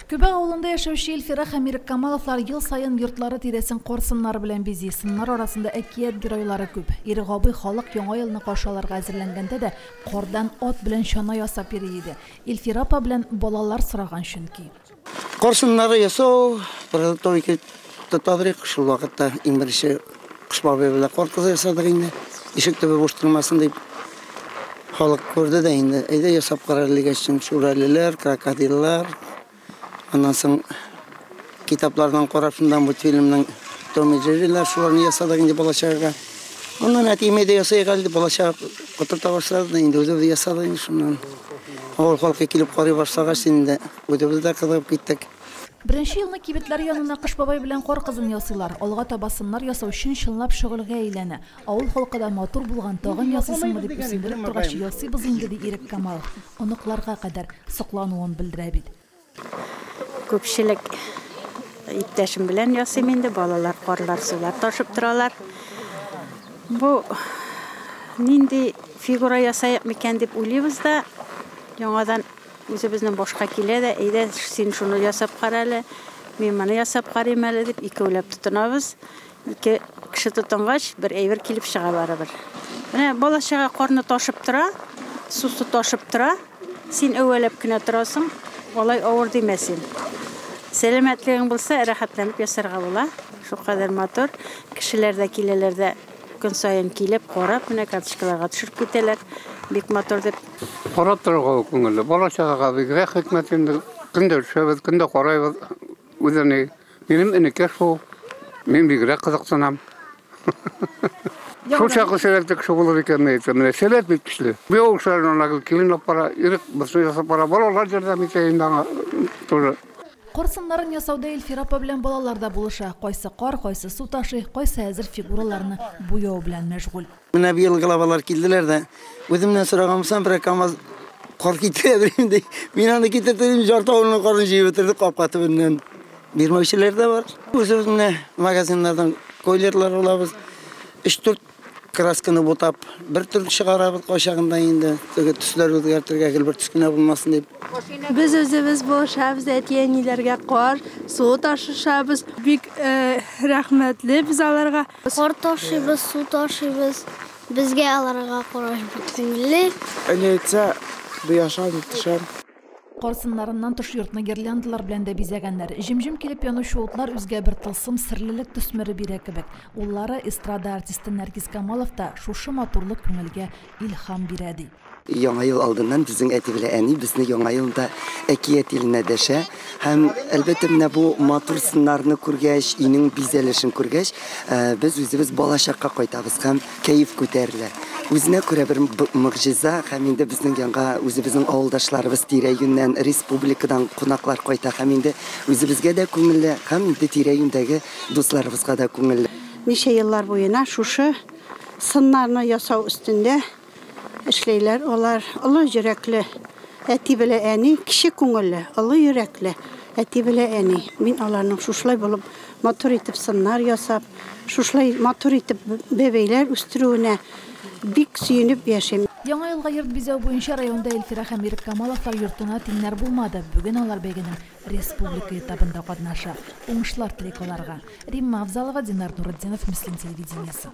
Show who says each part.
Speaker 1: Көбе ауылында яшәүче Эльфира һәм Мирик Камаловлар ел сайын йортлары тирәсен корсыннар белән бизи. Сыннар арасында әкият геройлары күп. Ирек абый халык яңа елны каршы алырга әзерләнгәндә дә кордан от белән чана ясап йөри иде. Эльфира апа белән балалар сораган чөнки.
Speaker 2: Корсыннары ясау, продуктовый тотабрик шул вакытта иң беренче кыш бабы белән коркыз ясадык инде. Ишек төбе буш тормасын дип халык күрде дә инде. Әйдә ясап карарлык өчен шүрәлеләр, крокодиллар. Ondan sonra kitaplardan korapsından bu filmden Tom ve Jerry'ler şularını yasadık indi bulaşığa. Ondan etime de yasaya geldi bulaşığa oturta başladı da indi ödevde yasadık indi şundan. Ağır halka kilip karı başlağa şimdi ödevde de kılıp gittik.
Speaker 1: Birinci yılını kibitler yanına kış babay bilen kor kızın yasılar. Olga tabasınlar yasav üçün şınlap şığılga eyləni. Ağul halkada motor bulgan tağın yasısın mı deyip üsündürüp turgaşı yası biz indi de Irek Kamalov. Onuklarga kadar sıklanuğun bildirebid.
Speaker 3: Köpçülük ittəşim bilən yasım indi, balalar, qarlar, sular taşıb duralar. Bu, nindi figura yasayaq mikən deyib uylıyız da, yangadan özümüzdən boşqa kilə də, eydə sen şunu yasab qaralı, men bunu yasab qarayım ələ deyib, iki öləb tutunabız. İki kişi tutunğaç, bir eyvir kilip çığa barabır. Bala şağa qarnı taşıb dura, susu taşıb dura, sen öləb günə durasın, olay ağır deməsin. Selametliğin bulsa rahatlanıp yasarga bola. Şu kadar motor. Kişiler de kileler de gün sayın kilip korap, ne katışkalarga düşürüp giteler. Bik motor dep.
Speaker 4: Korap durga köngüllü. Balaçaga bir grek hikmetinde günde düşübüz, günde korayız. Üzerine benim enike şu. Men bir grek kızıksınam. Şu şakı severdik şu bulur iken neyse. Selet bitmişli. Bir oğuşların ona kilin para, irik basın yasa para. Balalar жерден митейинден тоже.
Speaker 1: Корсыннарын ясауда Эльфира апа белән балалар да булыша. Кайсы кар, кайсы су ташый, кайсы әзер фигураларны буяу белән мәшгуль.
Speaker 2: Менә бу ел главалар килделәр дә, үземнән сорагансам бер камаз кар китердем ди. Мин аны китердем, жарты авылны карын җыеп бетердек капка төбеннән. Бирмәүчеләр дә бар. Үзебезнең магазиннардан койлерлар алабыз. 3-4 красканы бутап, bir tür çıgarabız koşağında indi. Tüsler özgertirge gel bir tüsküne bulmasın deyip.
Speaker 5: Biz özümüz boşabız, etiyenilerge kor, su taşışabız. Büyük rahmetli biz alarga.
Speaker 6: Kor taşıyız, su taşıyız. Bizge alarga koraş bütünlü.
Speaker 7: Öyleyse bu yaşam dışarı.
Speaker 1: Корсыннарыннан тыш йортны гирляндаlar белән дә бизәгәннәр. Җим-җим килеп янучы утлар үзгә бер тылсым серлелек төсмере бирә кебек. Уллары эстрада артисты Нәркис Камалов та шушы матурлык күңелгә илһам бирә ди.
Speaker 8: Яңа ел алдыннан безнең әти белән әни безне яңа елда әкият иленә дәшә һәм әлбәттә менә бу матур сыннарны күргәч, инең бизәлешен күргәч, без үзебез балачакка кайтабыз һәм кәеф күтәрелә. Үзенә күрә бер мөгъҗиза һәм инде безнең янга үзебезнең авылдашларыбыз тирә-юньнән республикадан кунаклар кайта һәм инде үзебезгә дә күңелле һәм инде тирә-юньдәге дусларыбызга да күңелле.
Speaker 3: Ничә еллар буена шушы сыннарны ясау өстендә эшләйләр, алар олы йөрәкле, әти белән әни, кеше күңелле, олы йөрәкле, әти белән әни. Мин аларның шушлай булып, матур итеп сыннар ясап, шушлай матур итеп бәбәйләр үстерүенә бик сөенеп яшәйм.
Speaker 1: Яңа елга йорт бизәү буенча районда Эльфира һәм Ирек Камаловлар йортына тиңнәр булмады. Бүген алар бәйгенең республика этабында катнаша. Уңышлар телик аларга. Римма Авзалова, Динар Нуретдинов, Мислин телевидениесе.